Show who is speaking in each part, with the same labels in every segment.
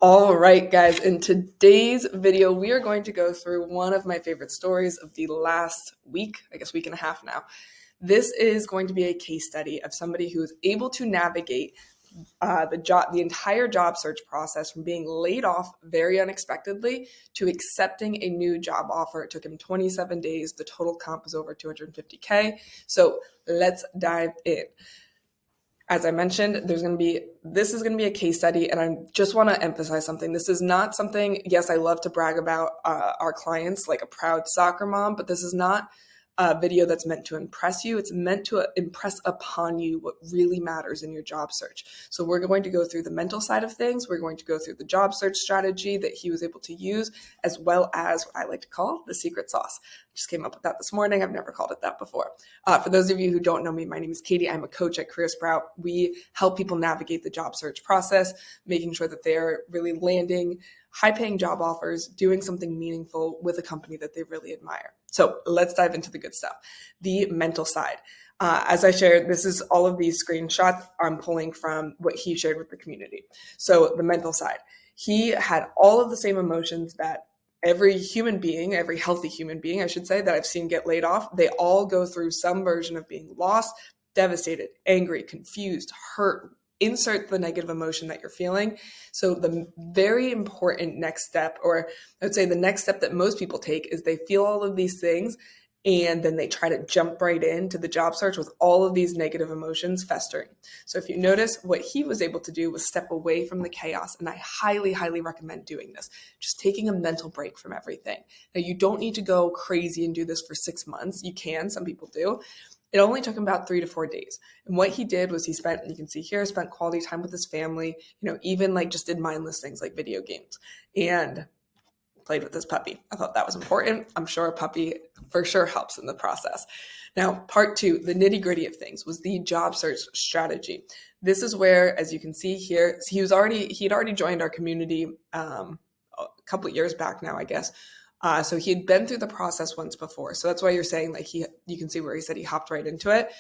Speaker 1: All right, guys, in today's video, we are going to go through one of my favorite stories of the last week, I guess week and a half now. This is going to be a case study of somebody who is able to navigate the entire job search process from being laid off very unexpectedly to accepting a new job offer. It took him 27 days. The total comp was over $250K. So let's dive in. As I mentioned, this is going to be a case study, and I just want to emphasize something. This is not something, yes, I love to brag about our clients like a proud soccer mom, but this is not a video that's meant to impress you. It's meant to impress upon you what really matters in your job search. So we're going to go through the mental side of things. We're going to go through the job search strategy that he was able to use, as well as what I like to call the secret sauce. Just came up with that this morning. I've never called it that before. For those of you who don't know me, my name is Katie. I'm a coach at Career Sprout. We help people navigate the job search process, making sure that they're really landing high-paying job offers, doing something meaningful with a company that they really admire. So let's dive into the good stuff. The mental side. As I shared, this is all of these screenshots I'm pulling from what he shared with the community. So the mental side. He had all of the same emotions that every human being, every healthy human being, I should say, that I've seen get laid off. They all go through some version of being lost, devastated, angry, confused, hurt. Insert the negative emotion that you're feeling. So the very important next step, or I would say the next step that most people take, is they feel all of these things and then they try to jump right into the job search with all of these negative emotions festering. So if you notice, what he was able to do was step away from the chaos. And I highly, highly recommend doing this. Just taking a mental break from everything. Now, you don't need to go crazy and do this for 6 months. You can, some people do. It only took him about 3 to 4 days. And what he did was he spent, you can see here, spent quality time with his family, even like just did mindless things like video games and played with his puppy. I thought that was important. I'm sure a puppy for sure helps in the process. Now, part 2, the nitty gritty of things, was the job search strategy. This is where, as you can see here, he had already joined our community a couple of years back now, I guess. So he had been through the process once before. So that's why you're saying, like, you can see where he said he hopped right into it.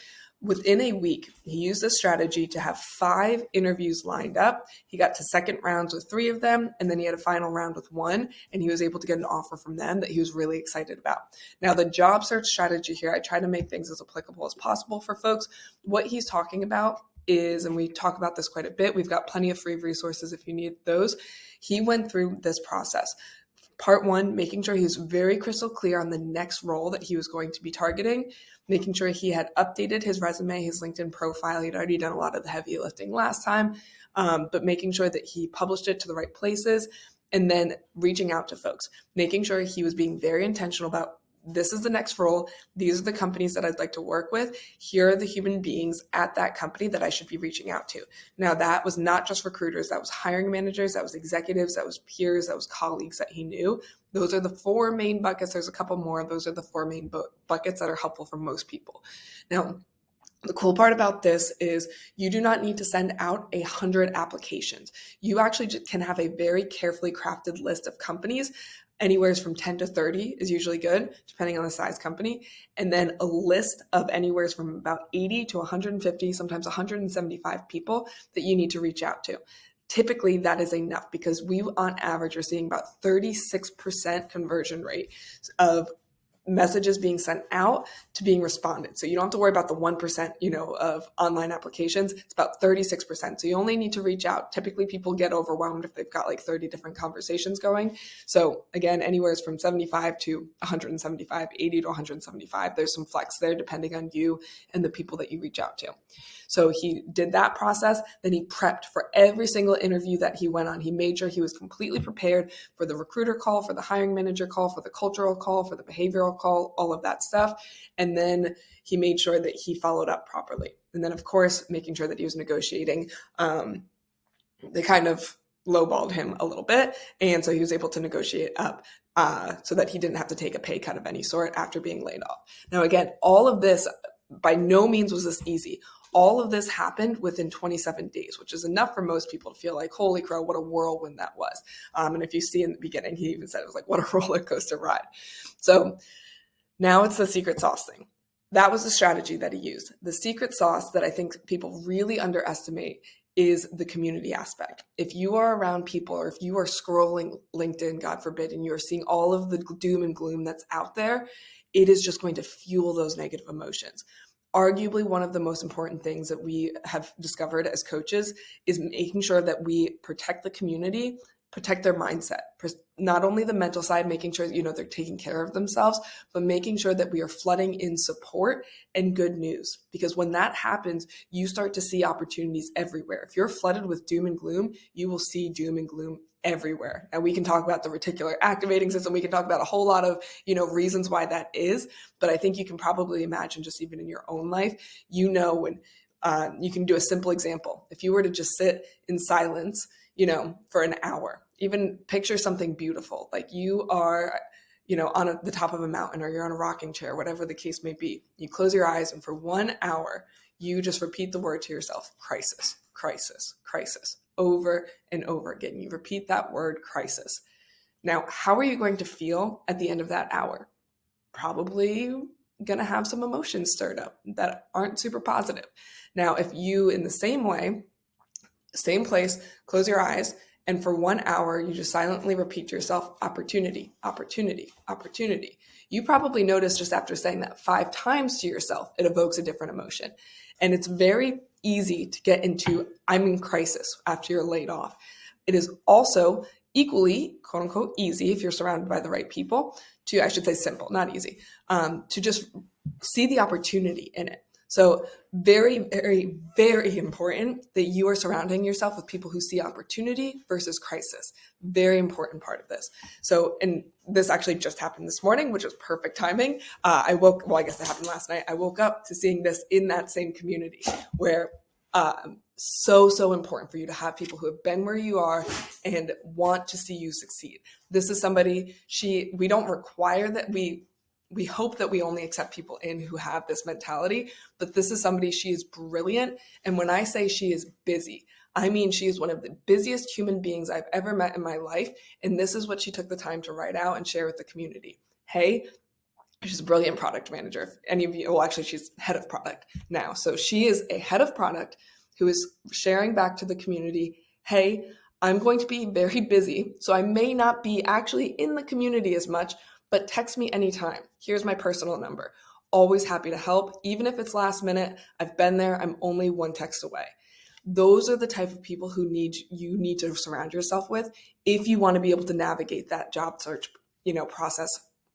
Speaker 1: Within a week, he used this strategy to have 5 interviews lined up. He got to second rounds with 3 of them, and then he had a final round with 1, and he was able to get an offer from them that he was really excited about. Now, the job search strategy here, I try to make things as applicable as possible for folks. What he's talking about is, and we talk about this quite a bit, we've got plenty of free resources if you need those. He went through this process. Part 1, making sure he was very crystal clear on the next role that he was going to be targeting, making sure he had updated his resume, his LinkedIn profile. He'd already done a lot of the heavy lifting last time, but making sure that he published it to the right places, and then reaching out to folks, making sure he was being very intentional about, this is the next role. These are the companies that I'd like to work with. Here are the human beings at that company that I should be reaching out to. Now, that was not just recruiters. That was hiring managers. That was executives. That was peers. That was colleagues that he knew. Those are the 4 main buckets. There's a couple more. Those are the 4 main buckets that are helpful for most people. Now, the cool part about this is you do not need to send out 100 applications. You actually can have a very carefully crafted list of companies. Anywhere from 10 to 30 is usually good, depending on the size company. And then a list of anywhere from about 80 to 150, sometimes 175 people that you need to reach out to. Typically, that is enough because we, on average, are seeing about 36% conversion rate of messages being sent out to being responded. So you don't have to worry about the 1%, of online applications. It's about 36%. So you only need to reach out. Typically people get overwhelmed if they've got like 30 different conversations going. So again, anywhere from 75 to 175, 80 to 175. There's some flex there depending on you and the people that you reach out to. So he did that process. Then he prepped for every single interview that he went on. He made sure he was completely prepared for the recruiter call, for the hiring manager call, for the cultural call, for the behavioral call, all of that stuff. And then he made sure that he followed up properly. And then, of course, making sure that he was negotiating. They kind of lowballed him a little bit. And so he was able to negotiate up so that he didn't have to take a pay cut of any sort after being laid off. Now, again, all of this, by no means was this easy. All of this happened within 27 days, which is enough for most people to feel like, holy crow, what a whirlwind that was. And if you see in the beginning, he even said it was like, what a roller coaster ride. So now it's the secret sauce thing. That was the strategy that he used. The secret sauce that I think people really underestimate is the community aspect. If you are around people, or if you are scrolling LinkedIn, God forbid, and you're seeing all of the doom and gloom that's out there, it is just going to fuel those negative emotions. Arguably, one of the most important things that we have discovered as coaches is making sure that we protect the community, protect their mindset, not only the mental side, making sure, they're taking care of themselves, but making sure that we are flooding in support and good news. Because when that happens, you start to see opportunities everywhere. If you're flooded with doom and gloom, you will see doom and gloom everywhere. And we can talk about the reticular activating system. We can talk about a whole lot of, reasons why that is. But I think you can probably imagine, just even in your own life, when you can do a simple example. If you were to just sit in silence, for an hour, even picture something beautiful, like you are, on the top of a mountain, or you're on a rocking chair, whatever the case may be. You close your eyes, and for 1 hour, you just repeat the word to yourself: crisis, crisis, crisis, over and over again. You repeat that word, crisis. Now, how are you going to feel at the end of that hour? Probably going to have some emotions stirred up that aren't super positive. Now, if you, in the same way, same place, close your eyes, and for 1 hour, you just silently repeat to yourself: opportunity, opportunity, opportunity. You probably notice, just after saying that 5 times to yourself, it evokes a different emotion. And it's very easy to get into I'm in crisis after you're laid off. It is also equally, quote unquote, easy, if you're surrounded by the right people, I should say simple, not easy, to just see the opportunity in it. So very, very, very important that you are surrounding yourself with people who see opportunity versus crisis. Very important part of this. So, and this actually just happened this morning, which was perfect timing. I guess it happened last night. I woke up to seeing this in that same community, where so important for you to have people who have been where you are and want to see you succeed. This is somebody, we don't require that we hope that we only accept people in who have this mentality, but this is somebody, she is brilliant. And when I say she is busy, I mean, she is one of the busiest human beings I've ever met in my life. And this is what she took the time to write out and share with the community. Hey, she's a brilliant product manager. If any of you, well, actually, she's head of product now. So she is a head of product who is sharing back to the community, hey, I'm going to be very busy, so I may not be actually in the community as much, but text me anytime. Here's my personal number. Always happy to help. Even if it's last minute, I've been there. I'm only 1 text away. Those are the type of people who you need to surround yourself with if you want to be able to navigate that job search, process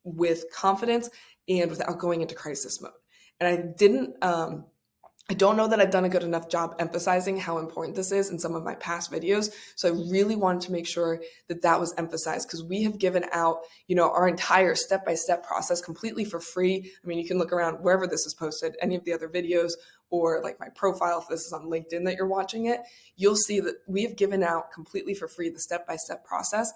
Speaker 1: with confidence and without going into crisis mode. And I don't know that I've done a good enough job emphasizing how important this is in some of my past videos. So I really wanted to make sure that that was emphasized, because we have given out, our entire step-by-step process completely for free. I mean, you can look around wherever this is posted, any of the other videos, or like my profile, if this is on LinkedIn that you're watching it, you'll see that we have given out completely for free the step-by-step process.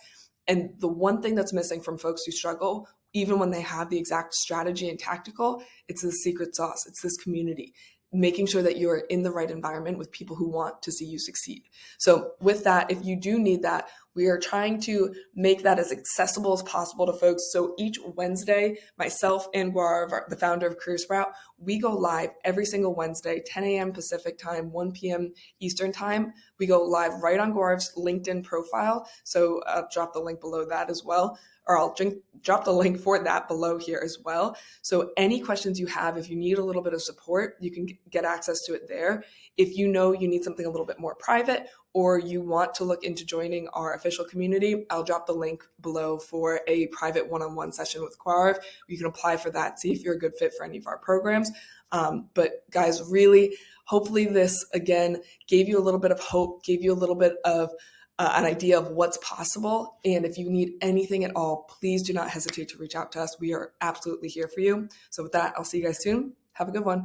Speaker 1: And the one thing that's missing from folks who struggle, even when they have the exact strategy and tactical, it's the secret sauce. It's this community, making sure that you're in the right environment with people who want to see you succeed. So with that, if you do need that, we are trying to make that as accessible as possible to folks. So each Wednesday, myself and Gaurav, the founder of Career Sprout, we go live every single Wednesday, 10 a.m. Pacific time, 1 p.m. Eastern time. We go live right on Gaurav's LinkedIn profile. So I'll drop the link below that as well, or I'll drop the link for that below here as well. So any questions you have, if you need a little bit of support, you can get access to it there. If you need something a little bit more private, or you want to look into joining our official community, I'll drop the link below for a private one-on-one session with Gaurav. You can apply for that, see if you're a good fit for any of our programs. But guys, really, hopefully this, again, gave you a little bit of hope, gave you a little bit of an idea of what's possible. And if you need anything at all, please do not hesitate to reach out to us. We are absolutely here for you. So with that, I'll see you guys soon. Have a good one.